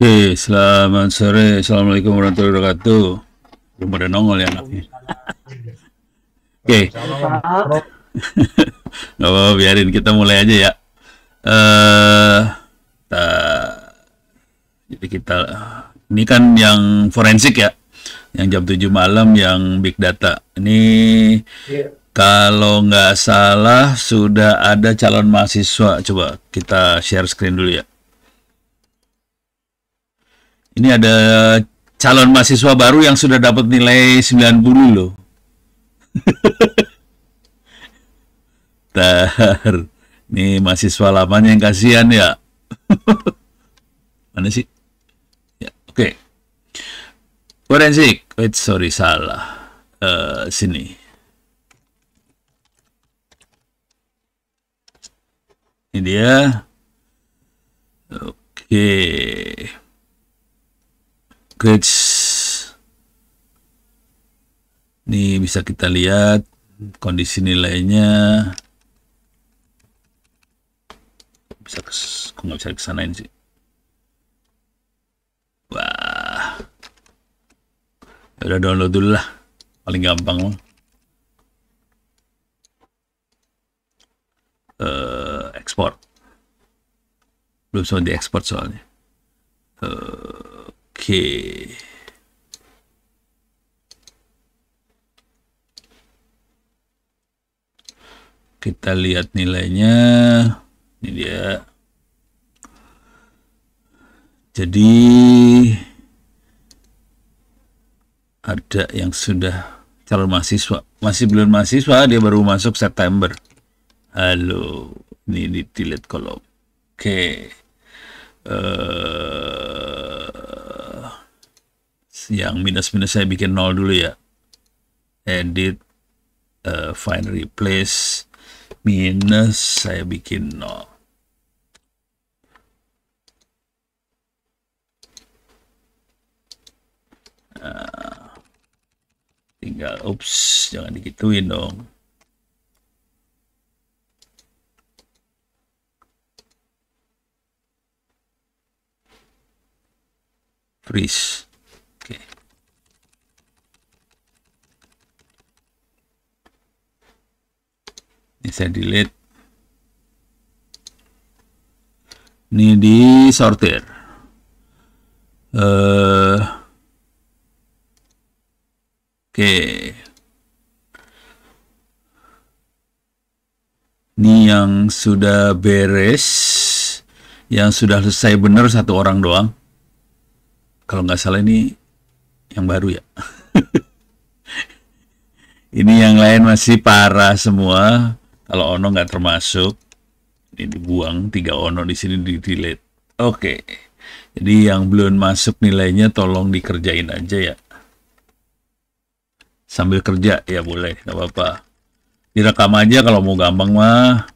Oke, selamat sore. Assalamualaikum warahmatullahi wabarakatuh. Belum pada nongol ya anaknya. Oke, Halo Waalaikumsalam. Prof. nggak apa-apa, biarin kita mulai aja ya. Eh, jadi kita ini kan yang forensik ya, yang jam 7 malam, yang big data. Ini Iya, kalau nggak salah sudah ada calon mahasiswa. Coba kita share screen dulu ya. Ini ada calon mahasiswa baru yang sudah dapat nilai 90 loh. Tar, nih mahasiswa lamanya yang kasihan ya. Mana sih? Ya, oke. Forensik. Wait, sorry, salah. Sini. Ini dia. Oke. Grades. Ini bisa kita lihat kondisi nilainya. Kok nggak bisa kesanain sih? Wah, ya udah download dulu lah, paling gampang loh. Ekspor, belum sempat diekspor soalnya. Oke, kita lihat nilainya. Ini dia. Jadi ada yang sudah calon mahasiswa, masih belum mahasiswa, dia baru masuk September. Halo, ini di delete kolom. Oke, yang minus-minus saya bikin nol dulu ya. Edit, find replace, minus saya bikin nol. Tinggal, ups, jangan digituin dong. Freeze. Oke. Ini saya delete. Ini di sortir. Oke. Ini yang sudah beres, yang sudah selesai benar satu orang doang. Kalau nggak salah ini yang baru ya. Ini yang lain masih parah semua. Kalau Ono nggak termasuk, ini dibuang 3 Ono di sini di delete. Oke. Jadi yang belum masuk nilainya tolong dikerjain aja ya. Sambil kerja ya boleh, nggak apa-apa. Direkam aja kalau mau gampang mah.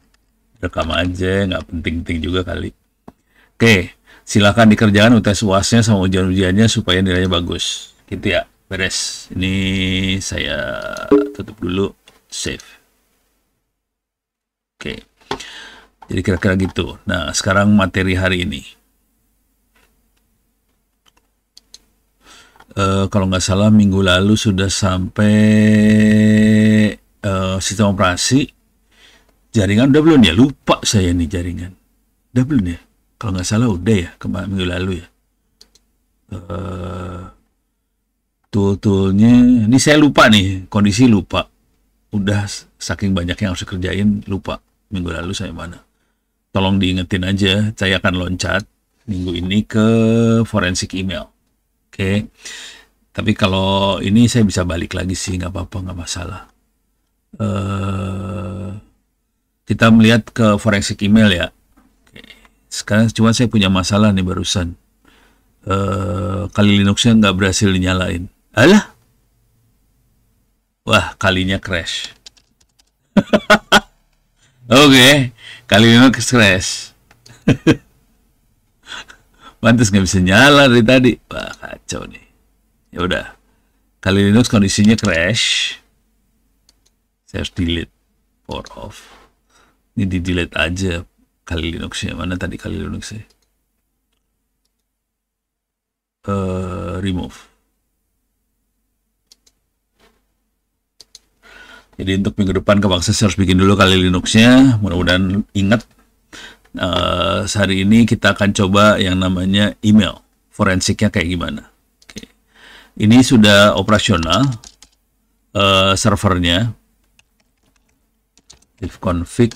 Rekam aja, nggak penting-penting juga kali. Oke, silakan dikerjakan UTS UASnya sama ujian-ujiannya supaya nilainya bagus. Gitu ya, beres. Ini saya tutup dulu, save. Oke, jadi kira-kira gitu. Nah, sekarang materi hari ini. Kalau nggak salah minggu lalu sudah sampai sistem operasi. Jaringan udah belum ya? Lupa saya nih jaringan. Udah belum ya? Kalau nggak salah udah ya, kemarin minggu lalu ya. Tool-toolnya, ini saya lupa nih, kondisi lupa. Udah saking banyak yang harus kerjain, lupa. Minggu lalu saya mana. Tolong diingetin aja, saya akan loncat minggu ini ke forensik email. Oke. Tapi kalau ini saya bisa balik lagi sih, nggak apa-apa, nggak masalah. Kita melihat ke forensik email ya. Oke. Sekarang cuma saya punya masalah nih barusan. Kali Linuxnya nggak berhasil dinyalain. Alah, wah kalinya crash. Oke, kali Linux crash. Pantes nggak bisa nyala dari tadi. Wah kacau nih. Ya udah, kali Linux kondisinya crash. Saya harus delete power off. Ini di delete aja kali Linuxnya. Mana tadi kali Linuxnya? remove. Jadi untuk minggu depan Kak Baksa harus bikin dulu kali Linuxnya. Mudah-mudahan ingat. Hari ini kita akan coba yang namanya email. Forensiknya kayak gimana. Oke. Ini sudah operasional. Servernya. If config.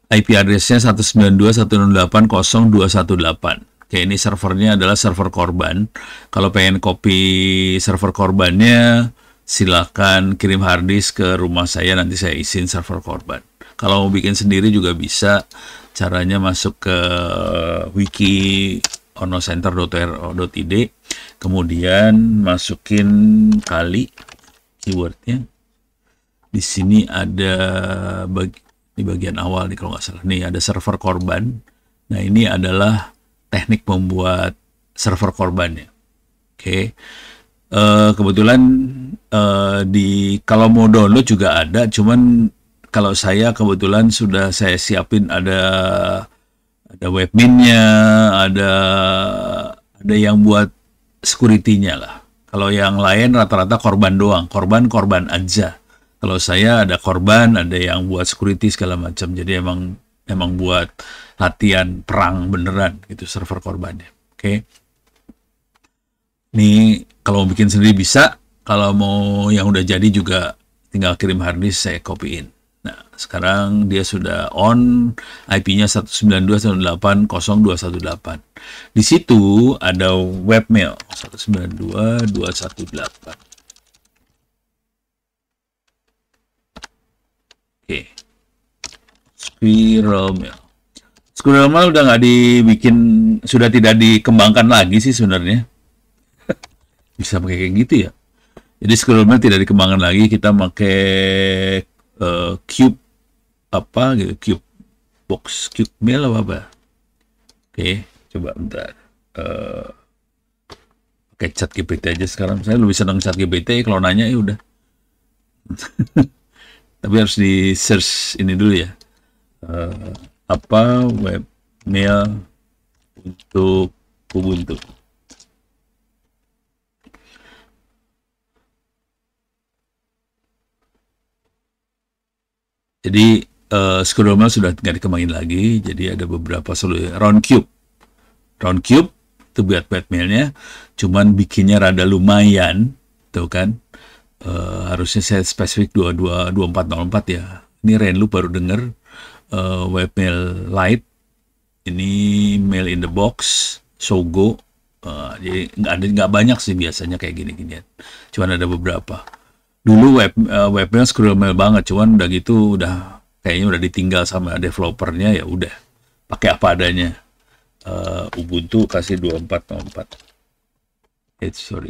IP address-nya 192.168.0.218. Oke, ini servernya adalah server korban. Kalau pengen copy server korbannya, silakan kirim harddisk ke rumah saya, nanti saya isiin server korban. Kalau mau bikin sendiri juga bisa. Caranya masuk ke wiki onocenter.ro.id, kemudian masukin kali keywordnya. Di sini ada di bagian awal nih kalau nggak salah. Nih ada server korban. Nah ini adalah teknik membuat server korbannya. Oke. Kebetulan kalau mau download juga ada, cuman kalau saya kebetulan sudah saya siapin ada webminnya, ada yang buat security-nya lah. Kalau yang lain rata-rata korban doang, korban aja. Kalau saya ada korban, ada yang buat security segala macam. Jadi emang buat latihan perang beneran gitu server korbannya. Oke. Ini kalau mau bikin sendiri bisa, kalau mau yang udah jadi juga tinggal kirim harddisk saya copyin. Nah, sekarang dia sudah on, IP-nya 192.168.0.218. Di situ ada webmail 192.218. Oke. Squirrel mail. Squirrel mail udah nggak dibikin, sudah tidak dikembangkan lagi sih sebenarnya. Bisa pakai kayak gitu ya. Jadi Squirrel mail tidak dikembangkan lagi, kita pakai cube apa gitu, cube box, cube mail apa. Oke, coba bentar. Pakai ChatGPT aja sekarang. Saya lebih senang ChatGPT, kalau nanya ya udah. Tapi harus di search ini dulu ya. Apa webmail untuk Ubuntu. Jadi Squirrel mail sudah nggak dikembangin lagi. Jadi ada beberapa solusi. Roundcube itu buat webmailnya. Cuman bikinnya rada lumayan, tuh kan. Harusnya saya spesifik 2404 ya. Ini Renlu baru denger. Webmail Lite. Ini mail in the box. Sogo. Jadi nggak banyak sih biasanya kayak gini-ginian. Cuman ada beberapa. Dulu webmail Squirrel mail banget, cuman udah gitu kayaknya udah ditinggal sama developernya, ya udah pakai apa adanya. Ubuntu kasih 2404. Sorry.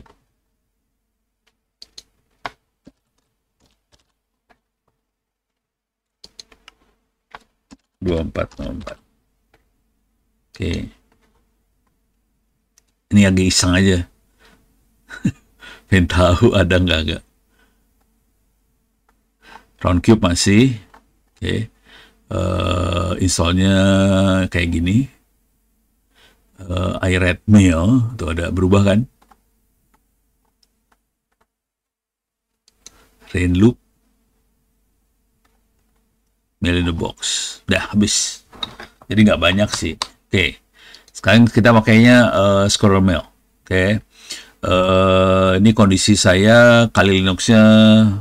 Oke. Ini agak iseng aja. Pengen tahu ada nggak. Roundcube masih. Oke. Installnya kayak gini. I read mail. Tuh ada berubah kan. Renlu. Mail in the box. Udah habis. Jadi nggak banyak sih. Oke. Sekarang kita pakainya Squirrel mail. Oke. Ini kondisi saya kali Linuxnya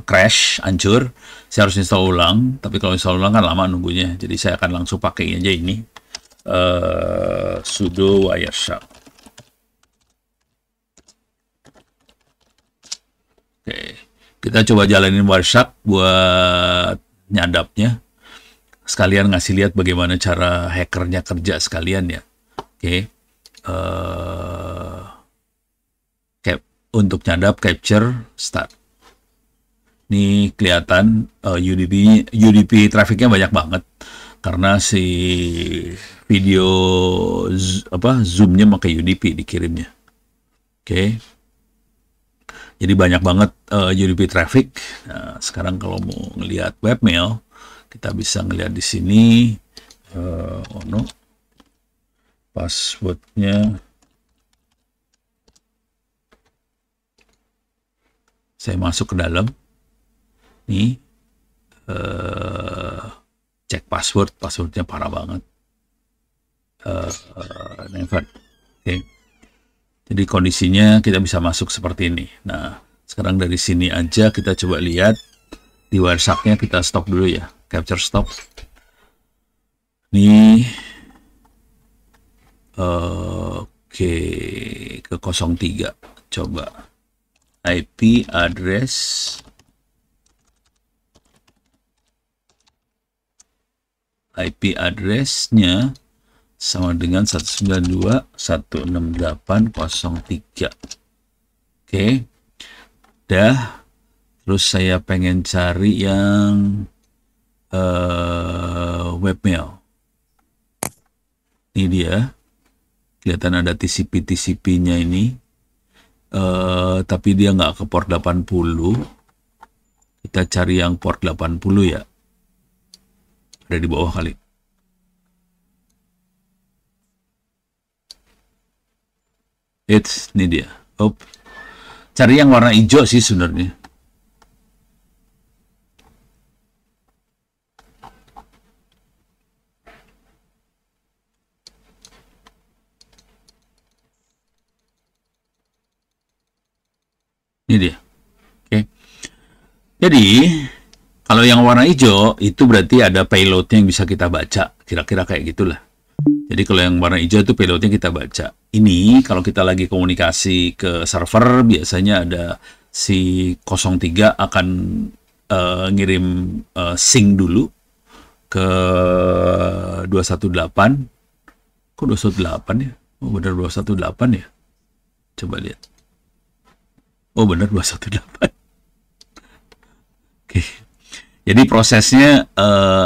crash, hancur. Saya harus install ulang, tapi kalau install ulang kan lama nunggunya. Jadi saya akan langsung pakai aja ini. Sudo Wireshark. Oke, kita coba jalanin Wireshark buat nyadapnya. Sekalian ngasih lihat bagaimana cara hackernya kerja sekalian ya. Oke. Untuk nyadap capture start. Ini kelihatan UDP trafficnya banyak banget karena si video zoomnya pakai UDP dikirimnya. Oke. Jadi banyak banget UDP traffic. Nah, sekarang kalau mau ngelihat webmail, kita bisa ngelihat di sini. Passwordnya Saya masuk ke dalam. Nih, cek password. Passwordnya parah banget. Never. Oke. Jadi kondisinya kita bisa masuk seperti ini. Nah, sekarang dari sini aja kita coba lihat di Wireshark-nya. Kita stop dulu ya, capture stop. Nih, oke, ke 03. Coba IP address IP-address-nya sama dengan 192.168.03. Oke. Dah. Terus saya pengen cari yang webmail. Ini dia. Kelihatan ada TCP-TCP-nya ini. Tapi dia nggak ke port 80. Kita cari yang port 80 ya. Ada di bawah kali. Ini dia. Cari yang warna hijau sih sebenarnya. Ini dia. Oke. Jadi, kalau yang warna hijau, itu berarti ada payload yang bisa kita baca. Kira-kira kayak gitulah. Jadi kalau yang warna hijau itu payloadnya kita baca. Ini kalau kita lagi komunikasi ke server, biasanya ada si 03 akan ngirim sync dulu ke 218. Kok 218 ya? Oh benar 218 ya? Coba lihat. Oh benar 218. Oke. Jadi prosesnya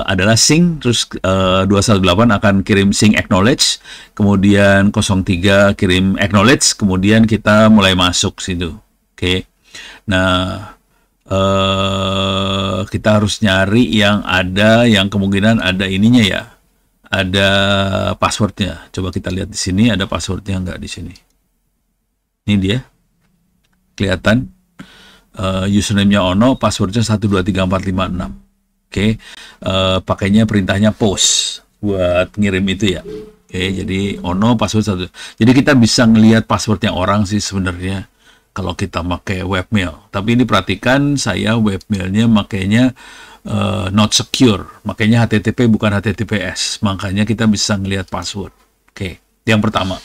adalah sync, terus 218 akan kirim sync acknowledge, kemudian 03 kirim acknowledge, kemudian kita mulai masuk situ. Oke. Nah, kita harus nyari yang ada, yang kemungkinan ada ininya ya, ada passwordnya. Coba kita lihat di sini, ada passwordnya nggak di sini? Ini dia, kelihatan. Username-nya Ono, passwordnya 123456. Oke, pakainya perintahnya post buat ngirim itu ya. Oke, jadi Ono password 1. Jadi kita bisa ngelihat passwordnya orang sih sebenarnya kalau kita pakai webmail. Tapi ini perhatikan, saya webmailnya makanya not secure, makanya HTTP bukan HTTPS. Makanya kita bisa ngelihat password. Oke, yang pertama.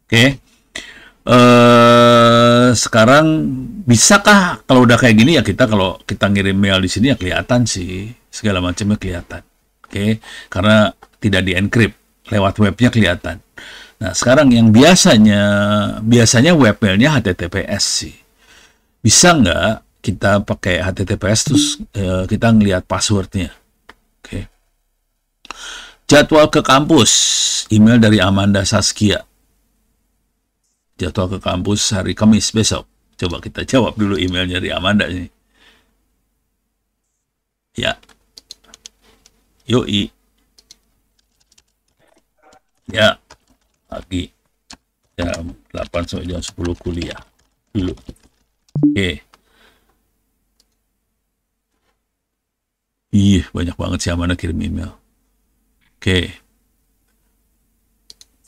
Oke. Sekarang bisakah kalau udah kayak gini ya, kita kalau kita ngirim mail di sini ya kelihatan sih, segala macamnya kelihatan. Oke, karena tidak di encrypt, lewat webnya kelihatan. Nah sekarang yang biasanya webmailnya HTTPS sih. Bisa nggak kita pakai HTTPS terus kita ngelihat passwordnya? Oke. Jadwal ke kampus, email dari Amanda Saskia. Jadwal ke kampus hari Kamis besok. Coba kita jawab dulu emailnya dari Amanda ini. Ya. Yoi. Ya. Pagi. Jam 8 sampai jam 10 kuliah. Dulu. Oke. Ih, banyak banget sih Amanda kirim email. Oke.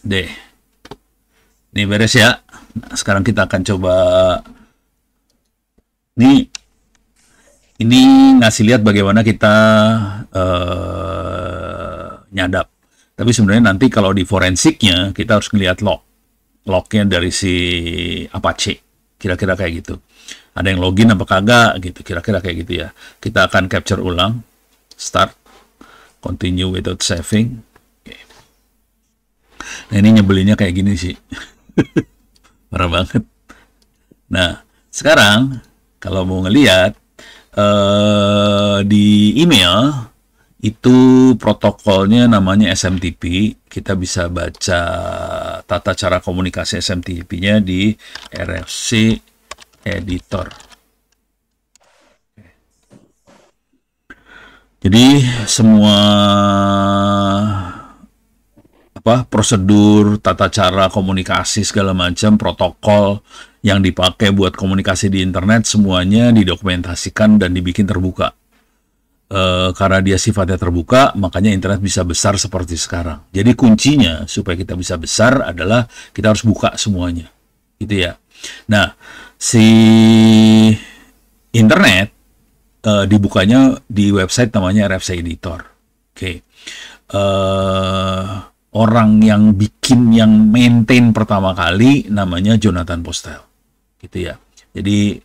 Deh. Ini beres ya. Nah, sekarang kita akan coba ini ngasih lihat bagaimana kita nyadap. Tapi sebenarnya nanti kalau di forensiknya kita harus ngelihat lognya dari si Apache. Kira-kira kayak gitu. Ada yang login apa kagak gitu. Kira-kira kayak gitu ya. Kita akan capture ulang. Start. Continue without saving. Oke. Nah ini nyebelinnya kayak gini sih. Parah banget. Nah, sekarang kalau mau ngelihat di email itu protokolnya namanya SMTP. Kita bisa baca tata cara komunikasi SMTP-nya di RFC editor. Jadi semua prosedur, tata cara komunikasi segala macam, protokol yang dipakai buat komunikasi di internet semuanya didokumentasikan dan dibikin terbuka. Karena dia sifatnya terbuka, makanya internet bisa besar seperti sekarang. Jadi kuncinya supaya kita bisa besar adalah kita harus buka semuanya, gitu ya. Nah, si internet dibukanya di website namanya RFC Editor. Oke. Orang yang bikin, yang maintain pertama kali namanya Jonathan Postel, gitu ya. Jadi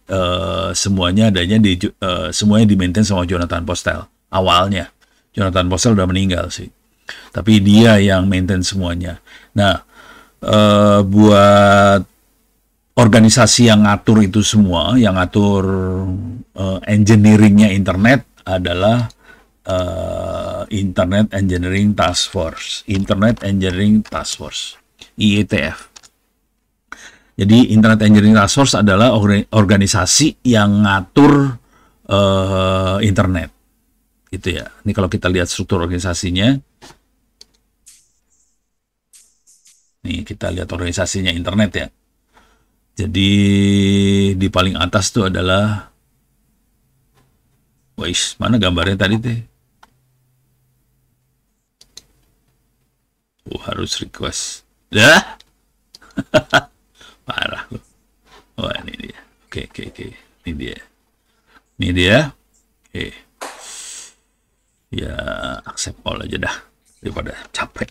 semuanya semuanya di-maintain sama Jonathan Postel. Awalnya Jonathan Postel udah meninggal sih, tapi dia yang maintain semuanya. Nah, buat organisasi yang ngatur itu semua, yang ngatur engineeringnya internet adalah Internet Engineering Task Force, IETF. Jadi Internet Engineering Task Force adalah organisasi yang ngatur internet, gitu ya. Ini kalau kita lihat struktur organisasinya, nih kita lihat organisasinya internet ya. Jadi di paling atas tuh adalah, wais, mana gambarnya tadi teh? Harus request. Dah. Parah loh. Wah, ini dia. Oke. Ini dia. Oke. Ya, accept all aja dah. Daripada capek.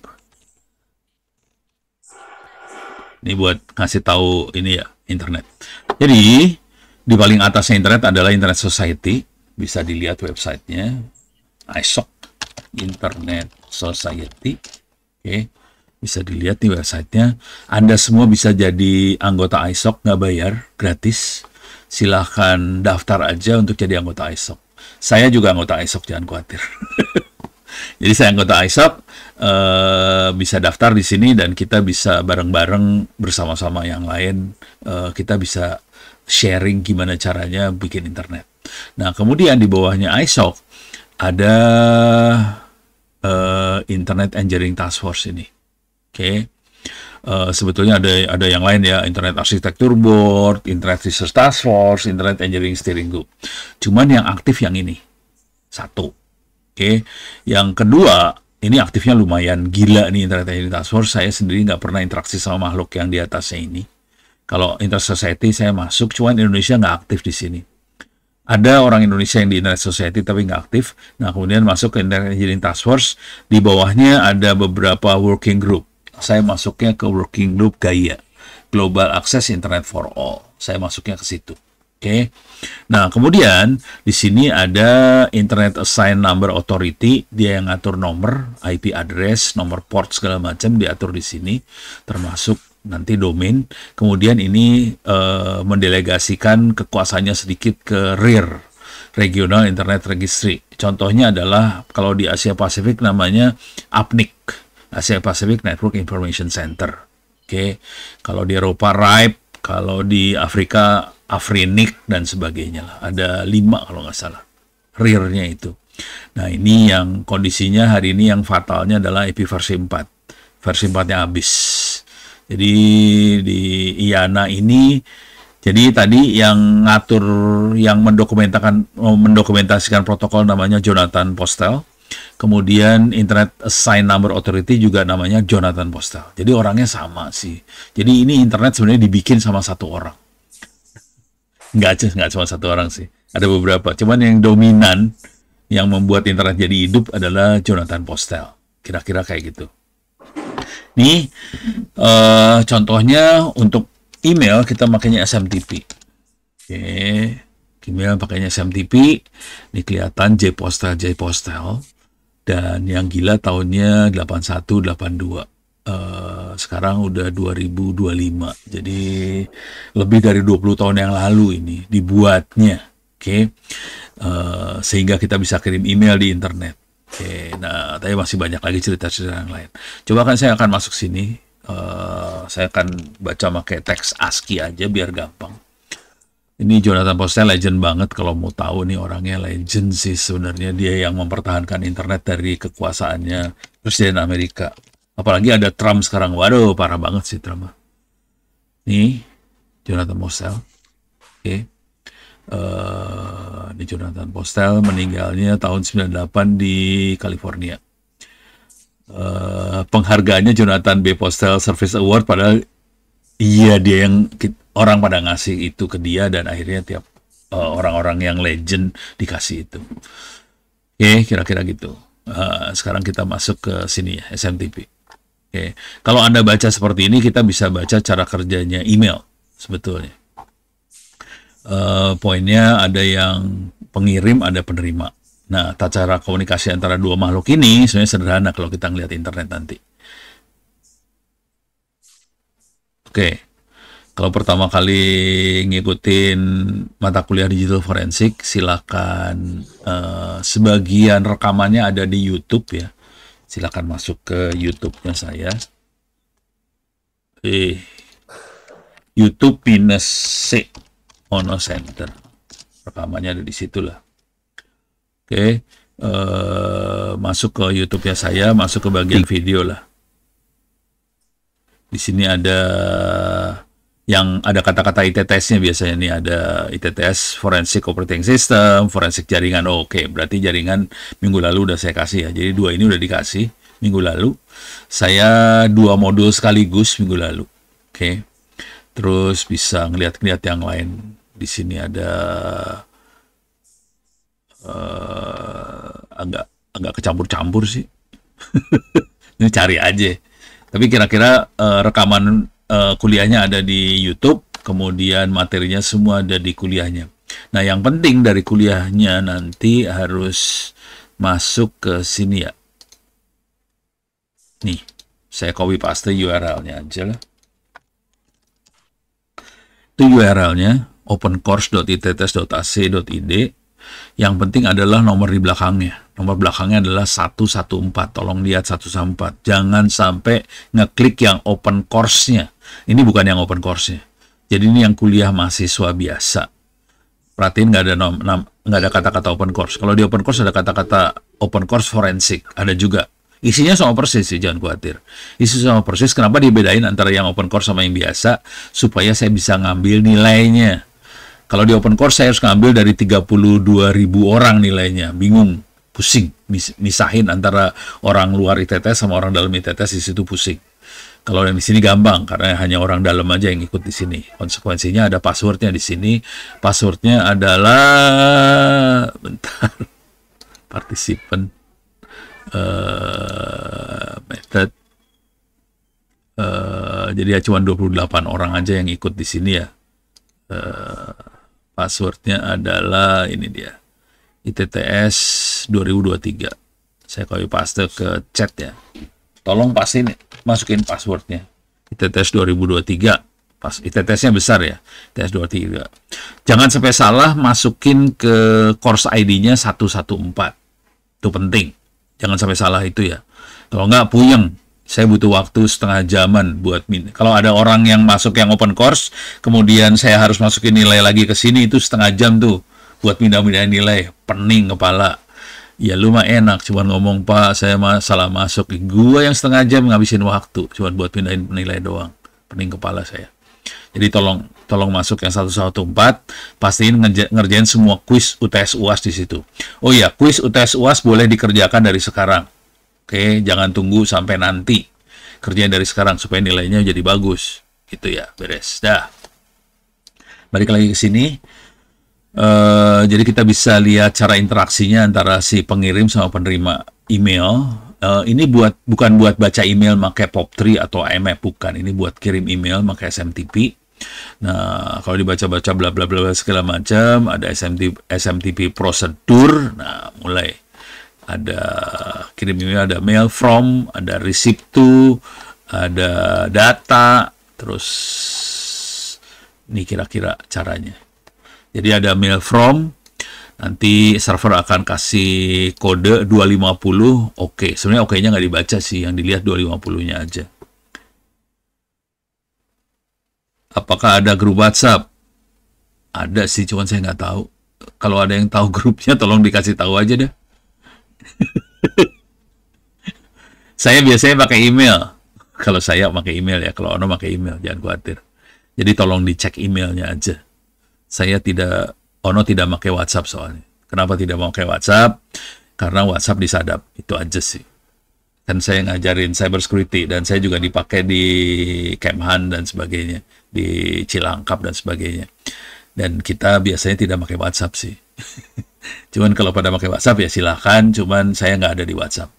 Ini buat ngasih tahu ini ya, internet. Jadi, di paling atasnya internet adalah Internet Society. Bisa dilihat websitenya. ISOC. Internet Society. Oke. Bisa dilihat di websitenya. Anda semua bisa jadi anggota ISOC, nggak bayar, gratis. Silahkan daftar aja untuk jadi anggota ISOC. Saya juga anggota ISOC, jangan khawatir. Jadi saya anggota ISOC, bisa daftar di sini dan kita bisa bareng-bareng bersama-sama yang lain. Kita bisa sharing gimana caranya bikin internet. Nah, kemudian di bawahnya ISOC ada Internet Engineering Task Force ini. Oke. Sebetulnya ada yang lain ya, Internet Architecture Board, Internet Research Task Force, Internet Engineering Steering Group. Cuman yang aktif yang ini. Satu. Oke. Yang kedua, ini aktifnya lumayan gila nih Internet Engineering Task Force. Saya sendiri nggak pernah interaksi sama makhluk yang di atasnya ini. Kalau Internet Society saya masuk, cuman Indonesia nggak aktif di sini. Ada orang Indonesia yang di Internet Society tapi nggak aktif. Nah, kemudian masuk ke Internet Engineering Task Force. Di bawahnya ada beberapa working group. Saya masuknya ke working group GAIA, Global Access Internet for All. Saya masuknya ke situ. Oke. Nah, kemudian di sini ada Internet Assigned Number Authority, dia yang ngatur nomor, IP address, nomor port segala macam diatur di sini, termasuk nanti domain. Kemudian ini mendelegasikan kekuasaannya sedikit ke RIR, Regional Internet Registry. Contohnya adalah kalau di Asia Pasifik namanya APNIC, Asia Pacific Network Information Center. Oke. Kalau di Eropa RIPE, kalau di Afrika AFRINIC dan sebagainya lah. Ada 5 kalau nggak salah. RIR-nya itu. Nah, ini yang kondisinya hari ini yang fatalnya adalah IP versi 4. Versi 4-nya habis. Jadi di IANA ini, jadi tadi yang ngatur, yang mendokumentasikan protokol namanya Jonathan Postel. Kemudian Internet Assigned Number Authority juga namanya Jonathan Postel. Jadi orangnya sama sih. Jadi ini internet sebenarnya dibikin sama satu orang. Nggak cuma satu orang sih. Ada beberapa. Cuman yang dominan, yang membuat internet jadi hidup adalah Jonathan Postel. Kira-kira kayak gitu. Nih, contohnya untuk email kita makanya SMTP. Oke. Email pakainya SMTP. Ini kelihatan J-Postel. Dan yang gila tahunnya 81, 82. Sekarang udah 2025. Jadi lebih dari 20 tahun yang lalu ini dibuatnya. Oke. Sehingga kita bisa kirim email di internet. Oke. Nah, tapi masih banyak lagi cerita-cerita yang lain. Coba kan saya akan masuk sini. Saya akan baca pakai teks ASCII aja biar gampang. Ini Jonathan Postel legend banget, kalau mau tahu nih orangnya legend sih sebenarnya. Dia yang mempertahankan internet dari kekuasaannya Presiden Amerika. Apalagi ada Trump sekarang. Waduh, parah banget sih Trump. Nih, Jonathan Postel. Oke. Ini Jonathan Postel meninggalnya tahun 98 di California. Penghargaannya Jonathan B. Postel Service Award, padahal iya dia yang orang pada ngasih itu ke dia, dan akhirnya tiap orang-orang yang legend dikasih itu. Oke, kira-kira gitu. Sekarang kita masuk ke sini ya, SMTP. Oke, kalau Anda baca seperti ini, kita bisa baca cara kerjanya email sebetulnya. Poinnya ada yang pengirim, ada penerima. Nah, tata cara komunikasi antara dua makhluk ini sebenarnya sederhana kalau kita ngelihat internet nanti. Oke, kalau pertama kali ngikutin mata kuliah digital forensik, silakan, sebagian rekamannya ada di YouTube ya. Silakan masuk ke YouTube-nya saya. YouTube -C Ono Center. Rekamannya ada di situ lah. Oke, masuk ke YouTube-nya saya, masuk ke bagian video lah. Di sini ada yang ada kata-kata ITTS-nya biasanya nih, ada ITTS Forensic Operating System, forensik jaringan. Oke, berarti jaringan minggu lalu udah saya kasih ya. Jadi dua ini udah dikasih minggu lalu. Saya 2 modul sekaligus minggu lalu. Oke. Terus bisa ngeliat-ngeliat yang lain. Di sini ada agak kecampur-campur sih. Ini cari aja. Tapi kira-kira rekaman kuliahnya ada di YouTube, kemudian materinya semua ada di kuliahnya. Nah, yang penting dari kuliahnya nanti harus masuk ke sini ya. Nih, saya copy paste URL-nya aja lah. Itu URL-nya opencourse.itts.ac.id. Yang penting adalah nomor di belakangnya. Nomor belakangnya adalah 114. Tolong lihat 114. Jangan sampai ngeklik yang open course-nya. Ini bukan yang open course-nya. Jadi ini yang kuliah mahasiswa biasa. Perhatiin nggak ada kata-kata open course. Kalau di open course ada kata-kata open course forensik. Ada juga. Isinya sama persis sih, jangan khawatir. Isi sama persis. Kenapa dibedain antara yang open course sama yang biasa? Supaya saya bisa ngambil nilainya. Kalau di open course saya harus ngambil dari 32.000 orang nilainya. Bingung, pusing. Misahin antara orang luar ITTS sama orang dalam ITTS, di situ pusing. Kalau yang di sini gampang, karena hanya orang dalam aja yang ikut di sini. Konsekuensinya ada passwordnya di sini. Passwordnya adalah, bentar, participant method. Jadi ya cuma 28 orang aja yang ikut di sini ya. Passwordnya adalah ini dia, ITTS 2023. Saya copy paste ke chat ya. Tolong pastiin, masukin passwordnya. ITTS 2023. Pas ITTS-nya besar ya. ITTS 23. Jangan sampai salah masukin ke course ID-nya 114. Itu penting. Jangan sampai salah itu ya. Kalau nggak puyeng. Saya butuh waktu setengah jaman buat kalau ada orang yang masuk yang open course, kemudian saya harus masukin nilai lagi ke sini, itu setengah jam tuh buat pindah-pindahin nilai. Pening kepala. Ya lu mah enak, cuman ngomong, Pak, saya salah masuk. Gua yang setengah jam ngabisin waktu, cuman buat pindahin nilai doang. Pening kepala saya. Jadi tolong masuk yang 114, pastiin ngerjain semua kuis UTS UAS di situ. Oh iya, kuis UTS UAS boleh dikerjakan dari sekarang. Oke, jangan tunggu sampai nanti. Kerjain dari sekarang supaya nilainya jadi bagus. Gitu ya, beres. Dah. Balik lagi ke sini. Jadi kita bisa lihat cara interaksinya antara si pengirim sama penerima email. Ini bukan buat baca email pakai POP3 atau IMAP, bukan. Ini buat kirim email pakai SMTP. Nah, kalau dibaca-baca bla bla bla segala macam, ada SMTP prosedur. Nah, mulai ada kirim email, ada mail from, ada receipt to, ada data, terus ini kira-kira caranya. Jadi ada mail from, nanti server akan kasih kode 250, oke. Sebenarnya oke-nya nggak dibaca sih, yang dilihat 250-nya aja. Apakah ada grup WhatsApp? Ada sih, cuman saya nggak tahu. Kalau ada yang tahu grupnya, tolong dikasih tahu aja deh. Saya biasanya pakai email. Kalau saya pakai email ya, kalau Ono pakai email, jangan khawatir. Jadi tolong dicek emailnya aja. Ono tidak pakai WhatsApp soalnya. Kenapa tidak mau pakai WhatsApp? Karena WhatsApp disadap, itu aja sih. Kan saya ngajarin cyber security dan saya juga dipakai di Kemhan dan sebagainya, di Cilangkap dan sebagainya. Dan kita biasanya tidak pakai WhatsApp sih. Cuman kalau pada pakai WhatsApp ya silahkan, cuman saya nggak ada di WhatsApp.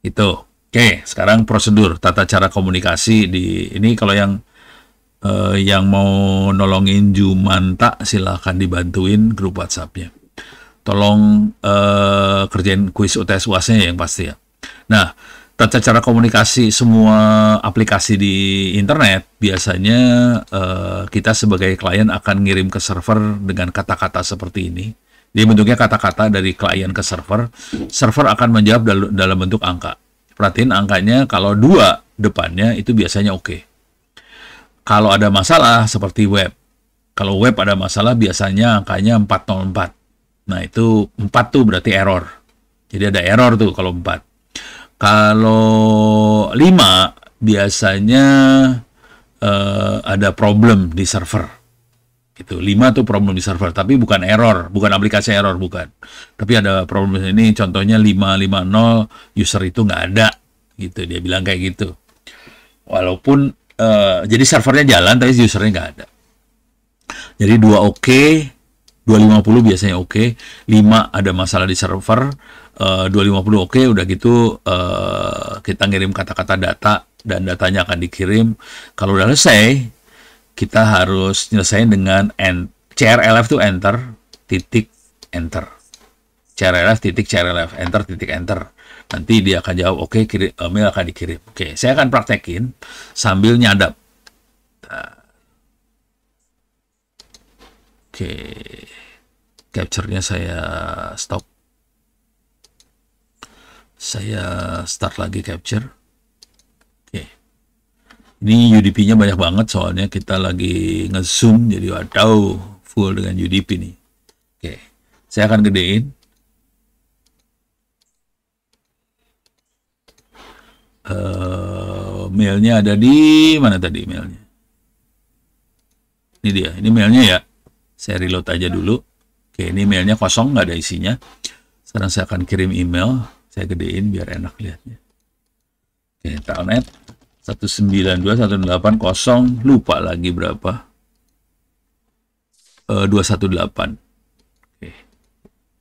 Itu. Oke, sekarang prosedur tata cara komunikasi di ini kalau yang mau nolongin Jumanta silahkan dibantuin grup WhatsApp-nya. Tolong kerjain kuis UTS UAS-nya yang pasti ya. Nah, tata cara komunikasi semua aplikasi di internet biasanya kita sebagai klien akan ngirim ke server dengan kata-kata seperti ini. Jadi bentuknya kata-kata dari klien ke server. Server akan menjawab dalam bentuk angka. Perhatiin angkanya, kalau 2 depannya itu biasanya oke. Kalau ada masalah seperti web. Kalau web ada masalah biasanya angkanya 404. Nah itu 4 tuh berarti error. Jadi ada error tuh kalau 4. Kalau 5 biasanya ada problem di server. Itu 5 tuh problem di server, tapi bukan error, bukan aplikasi error, bukan. Tapi ada problem ini, contohnya 550 user itu nggak ada, gitu. Dia bilang kayak gitu. Walaupun jadi servernya jalan, tapi usernya nggak ada. Jadi 2 oke, 250 biasanya oke, 5 ada masalah di server, 250 oke, udah gitu kita ngirim kata-kata data dan datanya akan dikirim. Kalau udah selesai, kita harus nyelesain dengan CRLF itu enter, titik, enter. CRLF, titik, CRLF, enter, titik, enter. Nanti dia akan jawab, oke, email akan dikirim. Oke, saya akan praktekin sambil nyadap. Oke, capture-nya saya stop. Saya start lagi capture. Ini UDP-nya banyak banget soalnya kita lagi nge-zoom, jadi waduh, full dengan UDP nih. Oke, saya akan gedein. Mailnya ada di mana tadi mailnya? Ini dia, ini mailnya ya. Saya reload aja dulu. Oke, ini mailnya kosong, nggak ada isinya. Sekarang saya akan kirim email. Saya gedein biar enak lihatnya. Oke, telnet. 192.168.0 lupa lagi berapa 218. Oke.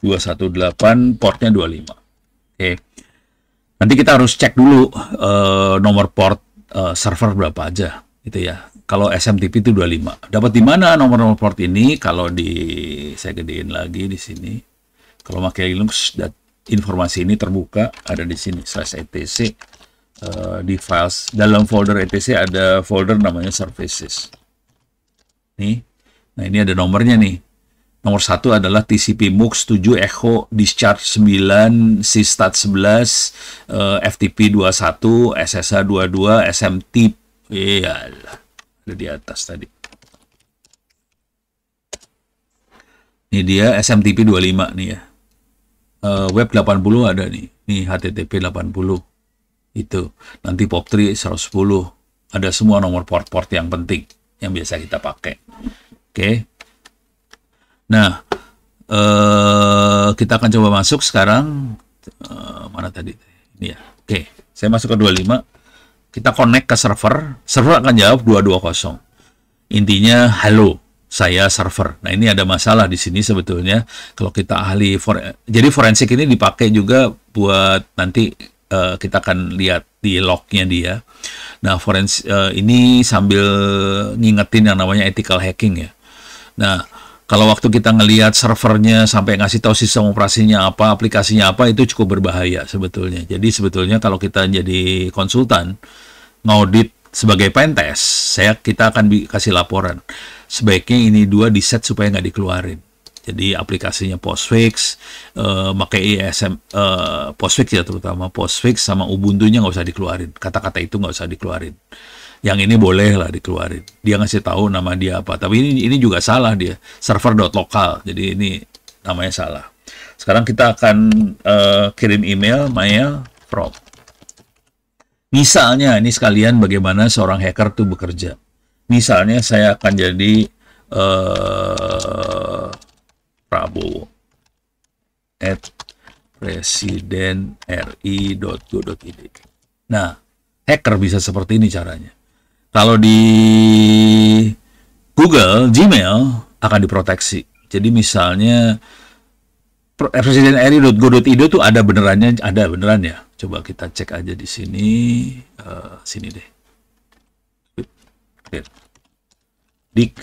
218 portnya 25. Oke. Nanti kita harus cek dulu nomor port server berapa aja gitu ya. Kalau SMTP itu 25. Dapat di mana nomor port ini? Kalau saya gedein lagi di sini. Kalau pakai Linux, informasi ini terbuka ada di sini /etc. Di files dalam folder etc ada folder namanya services nih. Nah ini ada nomornya nih. Nomor 1 adalah TCP MUX 7 Echo Discharge 9 Systat 11 FTP 21 SSH 22 SMTP. Iyalah, ada di atas tadi. Ini dia SMTP 25 nih ya. Web 80 ada nih. Nih HTTP 80. Itu nanti POP3 110 ada semua nomor port-port yang penting yang biasa kita pakai. Oke. Nah, kita akan coba masuk sekarang. Mana tadi? Ini ya. Oke, saya masuk ke 25. Kita connect ke server. Server akan jawab 220. Intinya, halo, saya server. Nah, ini ada masalah di sini sebetulnya. Kalau kita ahli, jadi forensik ini dipakai juga buat nanti kita akan lihat di lognya dia. Nah, ini sambil ngingetin yang namanya ethical hacking ya. Nah, kalau waktu kita ngelihat servernya sampai ngasih tahu sistem operasinya apa, aplikasinya apa, itu cukup berbahaya sebetulnya. Jadi sebetulnya kalau kita jadi konsultan, ngaudit sebagai pentest, kita akan kasih laporan. Sebaiknya ini 2 di set supaya nggak dikeluarin. Jadi aplikasinya Postfix, pakai Postfix ya terutama Postfix sama Ubuntu-nya nggak usah dikeluarin. Kata-kata itu nggak usah dikeluarin. Yang ini boleh lah dikeluarin. Dia ngasih tahu nama dia apa. Tapi ini juga salah dia. Server.local. Jadi ini namanya salah. Sekarang kita akan kirim email from. Misalnya ini sekalian bagaimana seorang hacker tuh bekerja. Misalnya saya akan jadi Prabowo at presidenri.go.id. Nah, hacker bisa seperti ini caranya. Kalau di Google, Gmail akan diproteksi. Jadi misalnya presidenri.go.id itu ada beneran ya. Coba kita cek aja di sini, sini deh. Dik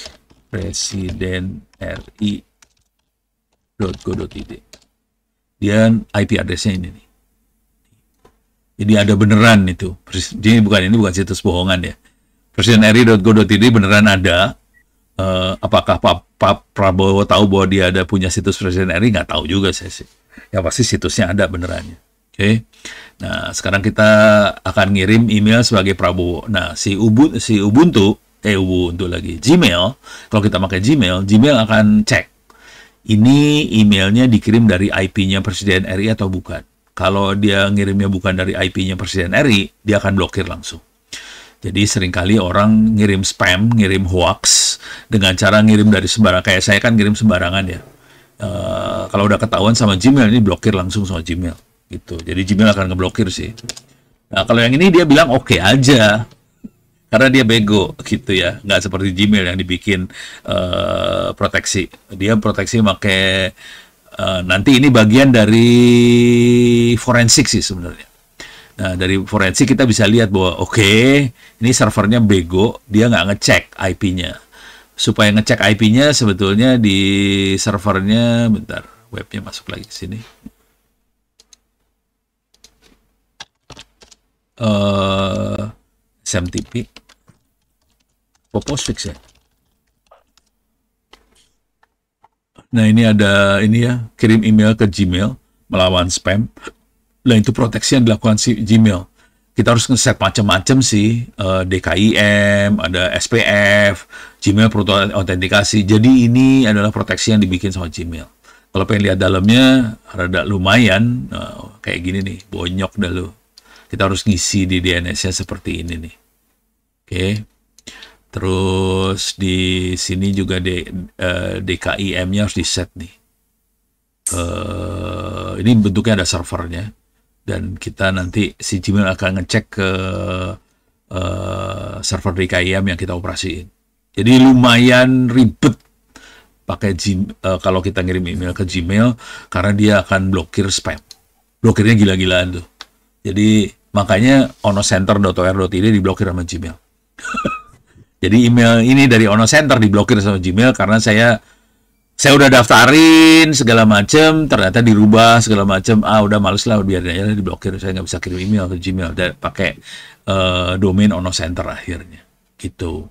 presidenri.go.id. Dia IP address-nya ini nih. Jadi ada beneran itu. Jadi ini bukan situs bohongan ya. presidenri.go.id beneran ada. Apakah Pak Prabowo tahu bahwa dia ada punya situs Presiden RI? Nggak tahu juga saya sih. Yang pasti situsnya ada benerannya. Oke. Nah, sekarang kita akan ngirim email sebagai Prabowo. Nah, Ubuntu lagi, Gmail, kalau kita pakai Gmail akan cek ini emailnya dikirim dari IP-nya Presiden RI atau bukan. Kalau dia ngirimnya bukan dari IP-nya Presiden RI, dia akan blokir langsung. Jadi seringkali orang ngirim spam, ngirim hoax dengan cara ngirim dari sembarangan. Kayak saya kan ngirim sembarangan ya. Kalau udah ketahuan sama Gmail, ini blokir langsung sama Gmail. Gitu. Jadi Gmail akan ngeblokir sih. Nah, kalau yang ini dia bilang oke aja. Karena dia bego gitu ya. Nggak seperti Gmail yang dibikin proteksi. Dia proteksi pakai nanti ini bagian dari forensik sih sebenarnya. Nah, dari forensik kita bisa lihat bahwa ini servernya bego, dia nggak ngecek IP-nya. Supaya ngecek IP-nya sebetulnya di servernya, bentar, webnya masuk lagi ke sini. SMTP. Postfix ya. Nah, ini ada ini ya, kirim email ke Gmail melawan spam. Nah, itu proteksi yang dilakukan si Gmail. Kita harus ngeset macam-macam sih, DKIM, ada SPF, Gmail perlu autentikasi. Jadi ini adalah proteksi yang dibikin sama Gmail. Kalau pengen lihat dalamnya, rada lumayan, kayak gini nih, bonyok dah lo. Kita harus ngisi di DNS-nya seperti ini nih. Oke. Terus di sini juga DKIM-nya harus di set nih. Ini bentuknya ada servernya. Dan kita nanti si Gmail akan ngecek ke server DKIM yang kita operasiin. Jadi lumayan ribet pakai kalau kita ngirim email ke Gmail karena dia akan blokir spam. Blokirnya gila-gilaan tuh. Jadi makanya onocenter.or.id diblokir sama Gmail. Jadi email ini dari OnoCenter diblokir sama Gmail karena saya udah daftarin segala macam, ternyata dirubah segala macam. Udah males lah, biarin aja diblokir. Saya nggak bisa kirim email ke Gmail dan pakai domain OnoCenter akhirnya. Gitu.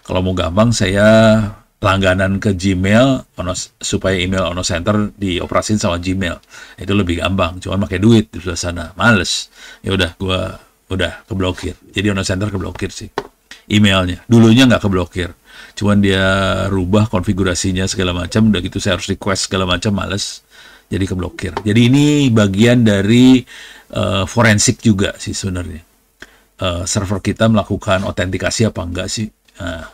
Kalau mau gampang saya langganan ke Gmail supaya email OnoCenter dioperasin sama Gmail. Itu lebih gampang. Cuma pakai duit di sebelah sana. Males. Ya udah, gua udah keblokir. Jadi OnoCenter keblokir sih. Emailnya. Dulunya nggak keblokir. Cuman dia rubah konfigurasinya segala macam, udah gitu saya harus request segala macam, males, jadi keblokir. Jadi ini bagian dari forensik juga sih sebenarnya. Server kita melakukan autentikasi apa enggak sih? Nah,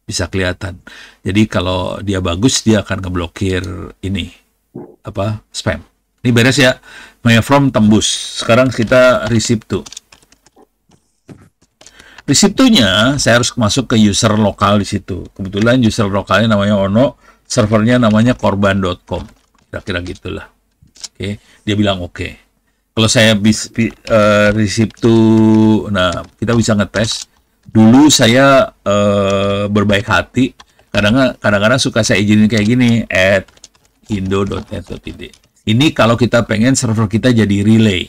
bisa kelihatan. Jadi kalau dia bagus, dia akan ngeblokir ini, spam. Ini beres ya, Maya from tembus. Sekarang kita receive to. Resiptunya saya harus masuk ke user lokal di situ. Kebetulan user lokalnya namanya Ono, servernya namanya korban.com. Kira-kira gitulah. Oke, dia bilang oke. Kalau saya receive to, nah kita bisa ngetes. Dulu saya berbaik hati. Kadang-kadang suka saya izinin kayak gini, @indo.net.id. Ini kalau kita pengen server kita jadi relay.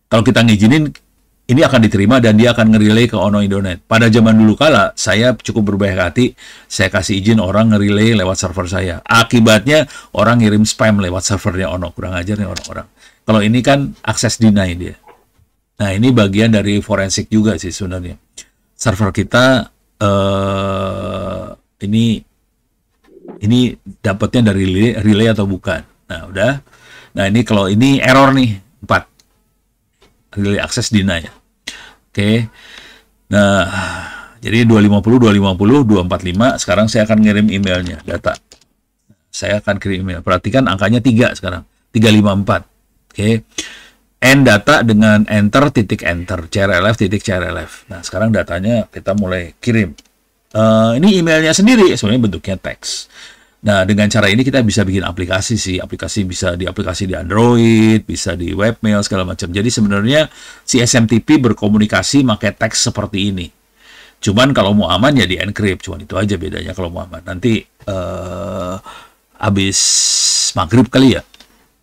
Kalau kita ngizinin, ini akan diterima dan dia akan nge-relay ke Ono Indonet. Pada zaman dulu kala, saya cukup berbaik hati, saya kasih izin orang nge-relay lewat server saya. Akibatnya, orang ngirim spam lewat servernya Ono. Kurang ajar nih orang-orang. Kalau ini kan akses deny dia. Nah, ini bagian dari forensik juga sih sebenarnya. Server kita, ini dapatnya dari relay atau bukan. Nah, udah. Nah, ini kalau ini error nih, 4. Relay access deny ya. Oke. Nah, Jadi 250, 245, sekarang saya akan ngirim emailnya, data. Saya akan kirim email. Perhatikan angkanya 3 sekarang. 354. Oke. End data dengan enter titik enter. CRLF titik CRLF. Nah, sekarang datanya kita mulai kirim. Ini emailnya sendiri, sebenarnya bentuknya teks. Nah, dengan cara ini kita bisa bikin aplikasi sih. Aplikasi bisa di aplikasi di Android, bisa di webmail, segala macam. Jadi sebenarnya si SMTP berkomunikasi pakai teks seperti ini. Cuman kalau mau aman ya di encrypt. Cuman itu aja bedanya kalau mau aman. Nanti habis maghrib kali ya,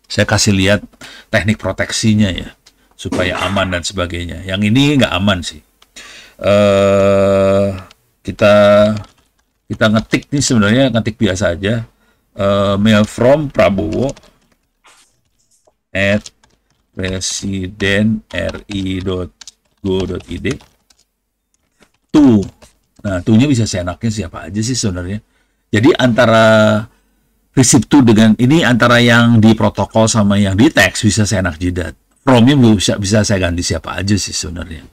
saya kasih lihat teknik proteksinya ya, supaya aman dan sebagainya. Yang ini nggak aman sih. Kita ngetik nih, sebenarnya ngetik biasa aja. Mail from Prabowo at presidenri.go.id tuh. Nah, tuh-nya bisa seenaknya siapa aja sih sebenarnya. Jadi antara receipt to dengan ini, antara yang di protokol sama yang di teks bisa seenak jidat. From-nya bisa saya ganti siapa aja sih sebenarnya.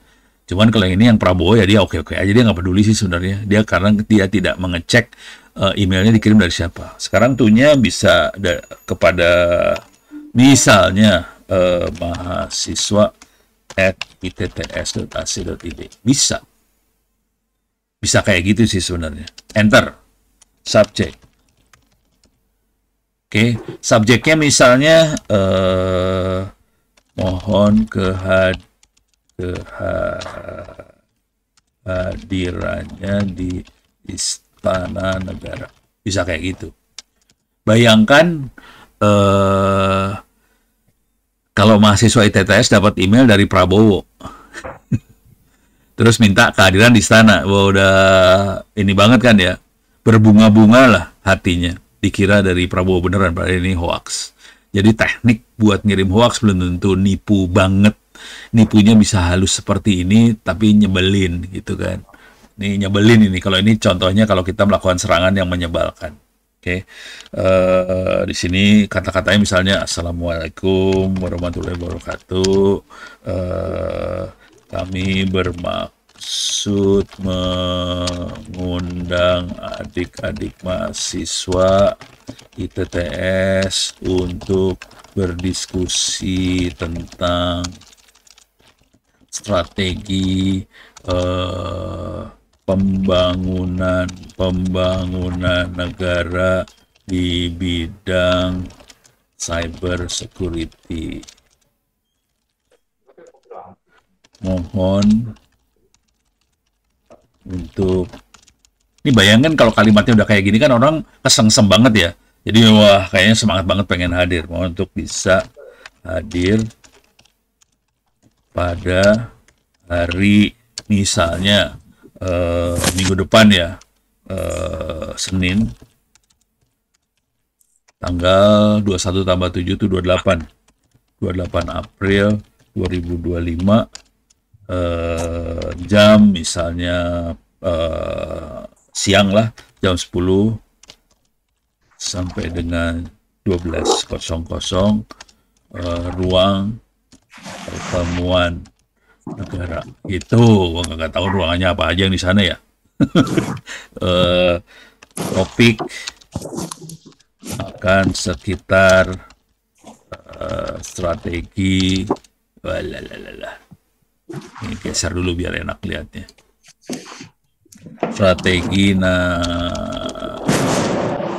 Cuman kalau ini yang Prabowo ya dia oke-oke aja, dia nggak peduli sih sebenarnya. Dia karena dia tidak mengecek emailnya dikirim dari siapa. Sekarang tuh-nya bisa kepada misalnya mahasiswa at itts.ac.id. Bisa kayak gitu sih sebenarnya. Enter. Subject. Oke. Subjeknya misalnya mohon kehadirannya di Istana Negara. Bisa kayak gitu. Bayangkan kalau mahasiswa ITTS dapat email dari Prabowo. Terus minta kehadiran di istana. Wah, udah ini banget kan ya. Berbunga-bunga lah hatinya. Dikira dari Prabowo beneran, padahal ini hoax. Jadi teknik buat ngirim hoax belum tentu nipu banget. Nipunya bisa halus seperti ini, tapi nyebelin gitu kan. Ini nyebelin ini. Kalau ini contohnya kalau kita melakukan serangan yang menyebalkan. Oke. Di sini kata-katanya misalnya Assalamualaikum warahmatullahi wabarakatuh. Kami bermaksud mengundang adik-adik mahasiswa ITTS untuk berdiskusi tentang strategi pembangunan negara di bidang cyber security. Mohon untuk ini, bayangkan kalau kalimatnya udah kayak gini kan orang kesengsem banget ya. Jadi wah kayaknya semangat banget pengen hadir. Mohon untuk bisa hadir pada hari misalnya minggu depan ya, Senin tanggal 21 tambah 7 itu 28 April 2025, jam misalnya siang lah, jam 10 sampai dengan 12.00, ruang pertemuan negara. Itu gua nggak tahu ruangannya apa aja yang di sana ya. Topik akan sekitar strategi. Ini geser dulu biar enak lihatnya. Strategi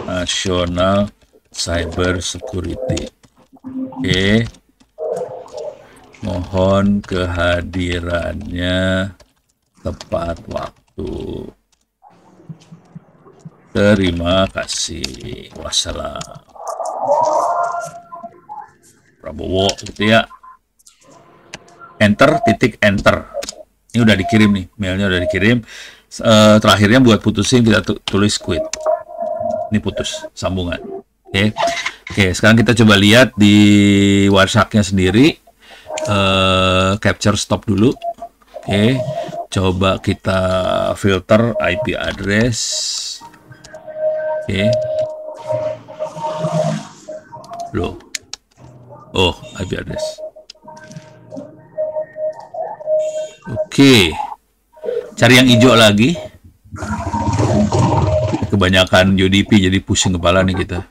nasional cyber security. Oke. Mohon kehadirannya tepat waktu. Terima kasih. Wassalam. Prabowo gitu ya. Enter titik enter. Ini udah dikirim nih, mailnya udah dikirim. Terakhirnya buat putusin kita tulis quit. Ini putus sambungan. Oke. Sekarang kita coba lihat di WhatsApp-nya sendiri. Capture stop dulu. Coba kita filter IP address. Loh. Oh, IP address. Cari yang hijau lagi. Kebanyakan UDP jadi pusing kepala nih kita.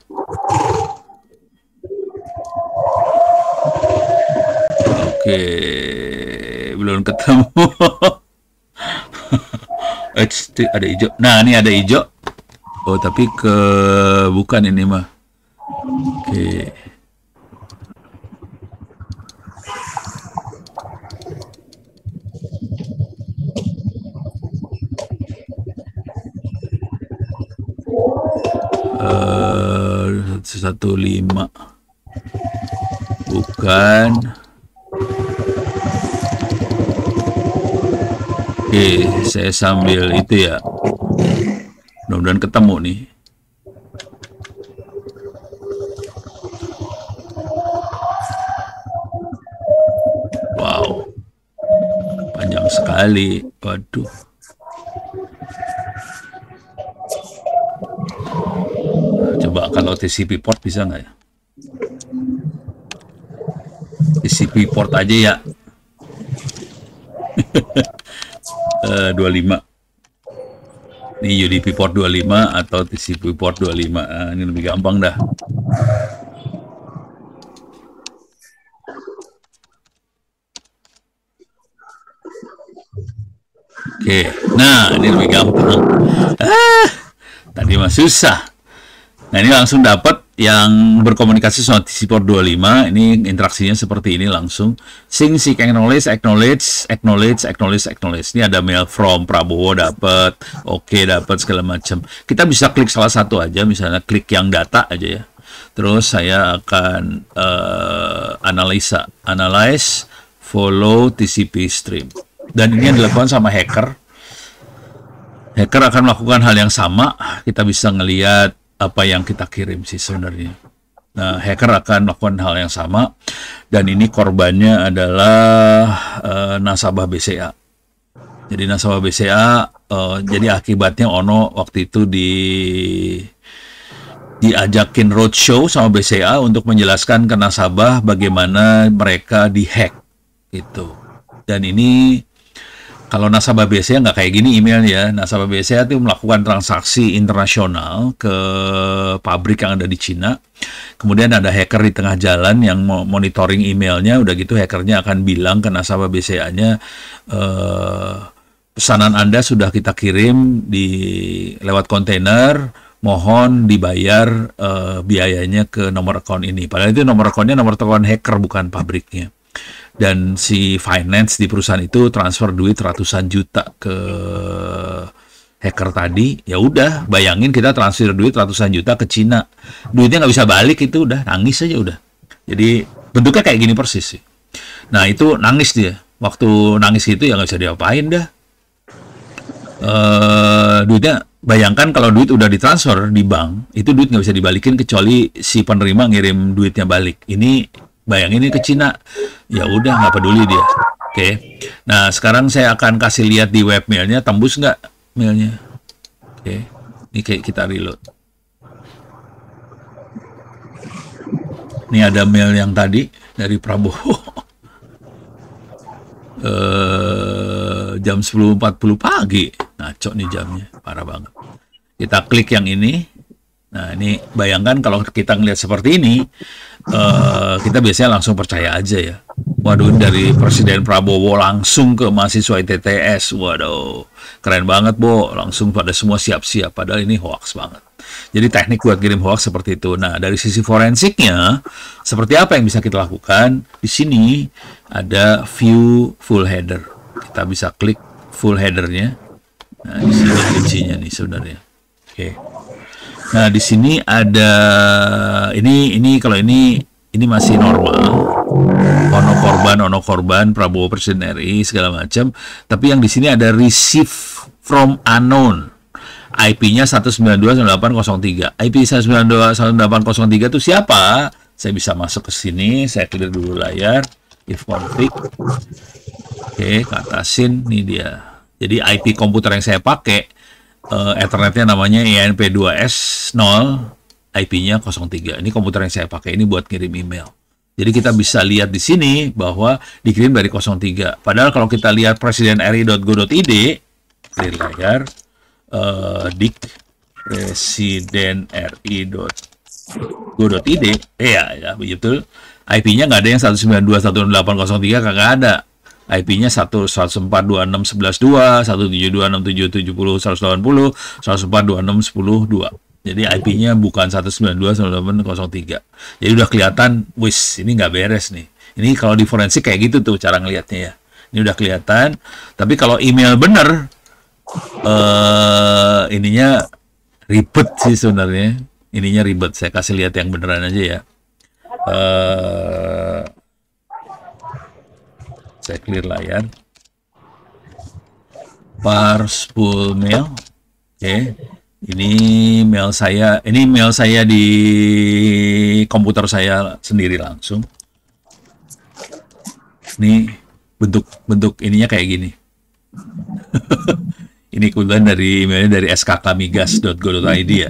Oke, belum ketemu. Ada hijau. Nah, ini ada hijau. Oh, tapi bukan ini mah. Oke. Uh, 15 bukan. Oke, saya sambil itu ya. Mudah-mudahan ketemu nih. Wow, panjang sekali. Waduh. Coba kalau TCP port bisa nggak ya? TCP port aja ya. 25. Ini UDP port 25 atau TCP port 25. Nah, ini lebih gampang dah. Oke, nah ini lebih gampang. Tadi mah susah. Nah, ini langsung dapat yang berkomunikasi sama TCP port 25. Ini interaksinya seperti ini langsung. Sync, acknowledge. Ini ada mail from Prabowo dapat, oke dapat segala macam. Kita bisa klik salah satu aja, misalnya klik yang data aja ya. Terus saya akan analyze, follow TCP stream. Dan ini yang dilakukan sama hacker. Hacker akan melakukan hal yang sama. Kita bisa ngelihat apa yang kita kirim sih sebenarnya. Nah, hacker akan melakukan hal yang sama, dan ini korbannya adalah nasabah BCA. Jadi nasabah BCA, jadi akibatnya Ono waktu itu diajakin roadshow sama BCA untuk menjelaskan ke nasabah bagaimana mereka dihack gitu. Dan ini kalau nasabah BCA nggak kayak gini emailnya. Nasabah BCA itu melakukan transaksi internasional ke pabrik yang ada di Cina. Kemudian ada hacker di tengah jalan yang monitoring emailnya. Udah gitu hackernya akan bilang ke nasabah BCA-nya, pesanan Anda sudah kita kirim lewat kontainer, mohon dibayar biayanya ke nomor akun ini. Padahal itu nomor akunnya nomor akun hacker, bukan pabriknya. Dan si finance di perusahaan itu transfer duit ratusan juta ke hacker tadi. Ya udah, bayangin kita transfer duit ratusan juta ke Cina, duitnya nggak bisa balik, itu udah nangis aja udah. Jadi bentuknya kayak gini persis sih. Nah, itu nangis dia. Waktu nangis itu ya nggak bisa diapain dah. Duitnya, bayangkan kalau duit udah ditransfer di bank, itu duit nggak bisa dibalikin kecuali si penerima ngirim duitnya balik. Ini bayangin ini ke Cina, ya udah nggak peduli dia. Oke. Nah, sekarang saya akan kasih lihat di webmailnya, tembus nggak mailnya. Oke. Ini kayak kita reload. Ini ada mail yang tadi dari Prabowo. Jam 10.40 pagi. Ngaco nih jamnya, parah banget. Kita klik yang ini. Nah, ini bayangkan kalau kita ngelihat seperti ini, kita biasanya langsung percaya aja ya. Waduh, dari Presiden Prabowo langsung ke mahasiswa ITTS. Waduh, keren banget, Bo. Langsung pada semua siap-siap. Padahal ini hoax banget. Jadi teknik buat kirim hoax seperti itu. Nah, dari sisi forensiknya, seperti apa yang bisa kita lakukan? Di sini ada view full header. Kita bisa klik full headernya. Nah, di sini kuncinya nih sebenarnya. Oke. Nah, di sini ada ini kalau ini masih normal. Ono korban, Prabowo Presiden RI segala macam. Tapi yang di sini ada receive from unknown. IP-nya 192.168.03. IP 192.168.03 itu siapa? Saya bisa masuk ke sini, saya clear dulu layar, if config. Oke, ke atasin, ini dia. Jadi IP komputer yang saya pakai, Ethernetnya namanya ENP2S0, IP-nya 03. Ini komputer yang saya pakai, ini buat kirim email. Jadi kita bisa lihat di sini bahwa dikirim dari 03. Padahal kalau kita lihat presidenri.go.id, clear layar, dik presidenri.go.id, ya betul. IP-nya nggak ada yang 192.168.03, kagak ada. IP-nya 104.26.11.2, 172.67.70, 180, 104.26.10.2. Jadi IP-nya bukan 192.168.03. Jadi udah kelihatan, wis, ini nggak beres nih. Ini kalau di forensik kayak gitu tuh cara ngelihatnya ya. Ini udah kelihatan. Tapi kalau email bener, ininya ribet sih sebenarnya. Ininya ribet. Saya kasih lihat yang beneran aja ya. Saya clear layar. Parse full mail. Oke. Ini mail saya di komputer saya sendiri langsung. Ini bentuk ininya kayak gini. Ini kebetulan dari emailnya dari skkmigas.go.id ya.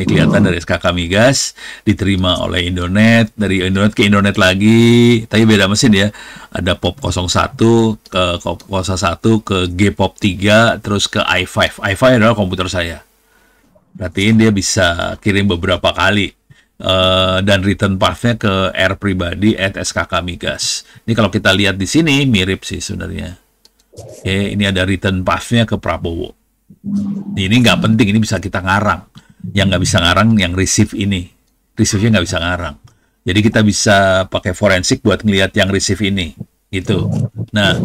Ini kelihatan dari SKK Migas, diterima oleh Indonet, dari Indonet ke Indonet lagi, tapi beda mesin ya. Ada POP 01 ke POP 01 ke GPOP 3, terus ke i5. i5 adalah komputer saya. Berarti dia bisa kirim beberapa kali. Dan return path-nya ke r_pribadi@skkmigas. Ini kalau kita lihat di sini mirip sih sebenarnya. Oke, ini ada return path-nya ke Prabowo. Ini nggak penting, ini bisa kita ngarang. Yang nggak bisa ngarang yang receive ini. Receive-nya nggak bisa ngarang. Jadi kita bisa pakai forensik buat ngelihat yang receive ini. Gitu. Nah,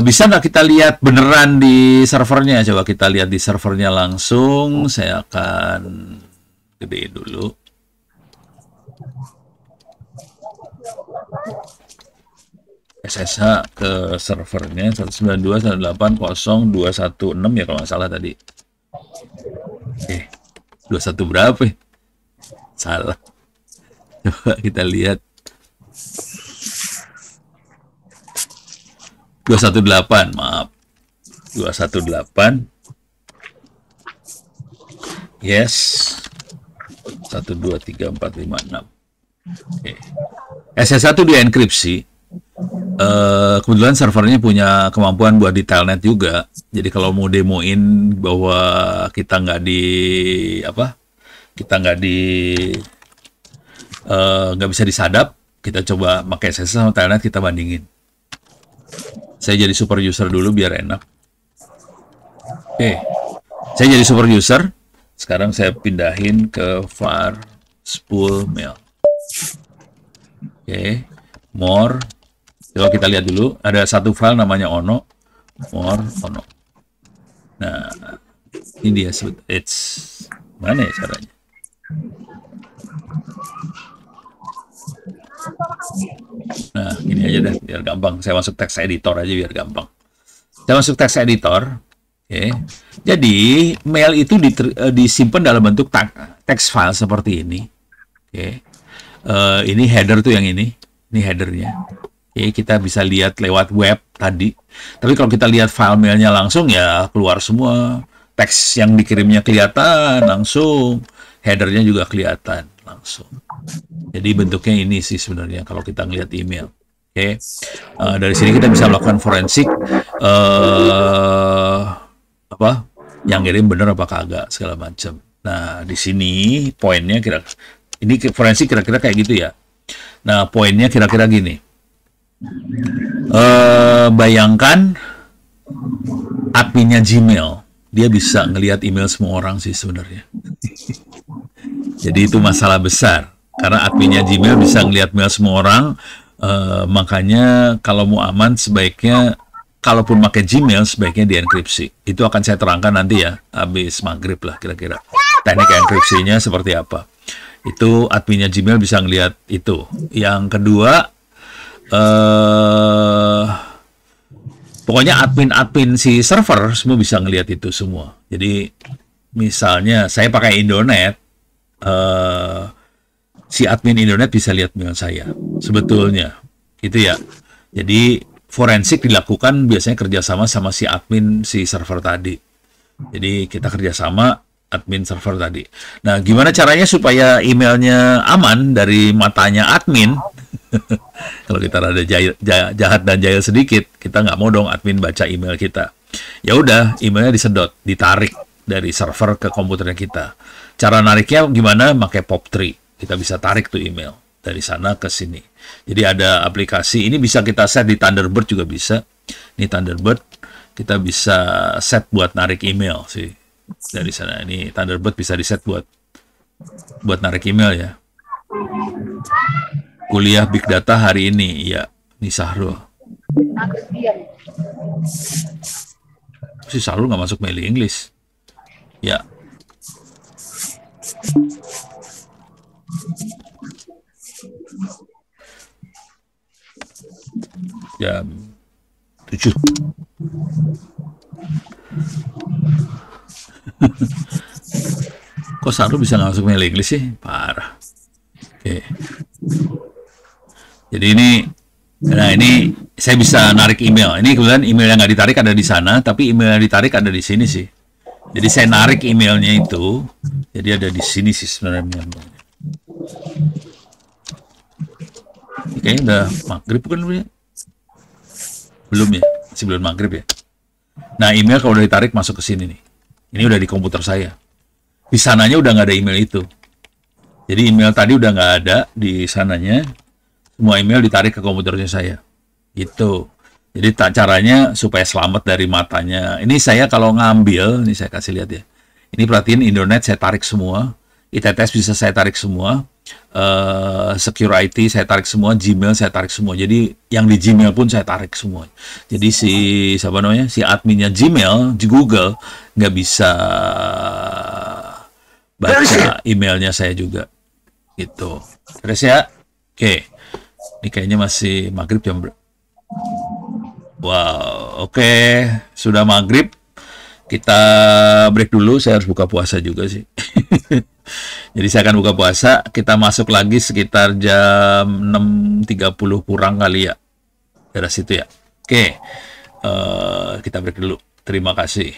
bisa nggak kita lihat beneran di servernya? Coba kita lihat di servernya langsung. Saya akan gedein dulu. SSH ke servernya 192.168.0.216 ya kalau nggak salah tadi. 21 berapa ya? Salah. Coba kita lihat. 218, maaf. 218. Yes. 1, 2, 3, 4, 5, 6. Oke. SSH itu dienkripsi. Kebetulan servernya punya kemampuan buat di telnet juga. Jadi kalau mau demoin bahwa kita nggak bisa disadap, kita coba pakai SSH sama telnet, kita bandingin. Saya jadi super user dulu biar enak. Oke, saya jadi super user. Sekarang saya pindahin ke Parse full mail. Oke, more. Coba kita lihat dulu, ada satu file namanya Ono. More, Ono. Nah, ini dia, mana ya caranya? Nah, ini aja deh, biar gampang. Saya masuk text editor aja biar gampang. Saya masuk text editor. Oke. Jadi, mail itu disimpan dalam bentuk text file seperti ini. Oke. Ini header tuh yang ini. Ini headernya. Oke, kita bisa lihat lewat web tadi. Tapi kalau kita lihat file mailnya langsung ya keluar semua. Teks yang dikirimnya kelihatan langsung. Headernya juga kelihatan langsung. Jadi bentuknya ini sih sebenarnya kalau kita ngelihat email. Oke. Dari sini kita bisa melakukan forensik. Yang kirim benar apa kagak segala macam. Nah, di sini poinnya ini forensik kira-kira kayak gitu ya. Nah, poinnya kira-kira gini. Bayangkan adminnya Gmail, dia bisa ngelihat email semua orang sih sebenarnya. Jadi itu masalah besar karena adminnya Gmail bisa ngelihat mail semua orang. Makanya kalau mau aman sebaiknya, kalaupun pakai Gmail sebaiknya dienkripsi. Itu akan saya terangkan nanti ya habis maghrib lah kira-kira. Teknik enkripsinya seperti apa? Itu adminnya Gmail bisa ngelihat itu. Yang kedua, pokoknya admin si server semua bisa ngelihat itu semua. Jadi misalnya saya pakai Indonet, si admin Indonet bisa lihat mail saya sebetulnya, gitu ya. Jadi forensik dilakukan biasanya kerjasama sama si admin si server tadi. Jadi kita kerjasama admin server tadi. Nah, gimana caranya supaya emailnya aman dari matanya admin? Kalau kita rada jahat dan jahil sedikit, kita nggak mau dong admin baca email kita. Ya udah, emailnya disedot, ditarik dari server ke komputernya kita. Cara nariknya gimana? Pakai POP3. Kita bisa tarik tuh email dari sana ke sini. Jadi ada aplikasi, ini bisa kita set di Thunderbird juga bisa. Ini Thunderbird, kita bisa set buat narik email sih dari sana. Ini Thunderbird bisa di set buat narik email ya. Kuliah Big Data hari ini, ya. Ini Sahrul. Si Sahrul nggak masuk mailing English. Ya. Jam 7. Kok Sahrul bisa nggak masuk mailing English sih? Parah. Oke. Jadi ini saya bisa narik email. Ini kebetulan email yang nggak ditarik ada di sana, tapi email yang ditarik ada di sini sih. Jadi saya narik emailnya itu, jadi ada di sini sih sebenarnya. Ini kayaknya udah maghrib bukan ya? Belum ya? Masih belum maghrib ya? Nah, email kalau udah ditarik masuk ke sini nih. Ini udah di komputer saya. Di sananya udah nggak ada email itu. Jadi email tadi udah nggak ada di sananya. Semua email ditarik ke komputernya saya. Gitu. Jadi caranya supaya selamat dari matanya. Ini saya kalau ngambil, ini saya kasih lihat ya. Ini perhatiin Indonet saya tarik semua. ITTS bisa saya tarik semua. Secure IT saya tarik semua. Gmail saya tarik semua. Jadi yang di Gmail pun saya tarik semua. Jadi si adminnya Gmail di Google nggak bisa baca emailnya saya juga. Gitu. Terus ya. Oke. Ini kayaknya masih maghrib jam berapa? Wow, oke. Sudah maghrib. Kita break dulu. Saya harus buka puasa juga sih. Jadi saya akan buka puasa. Kita masuk lagi sekitar jam 6.30 kurang kali ya. Dari situ ya. Oke. Kita break dulu. Terima kasih.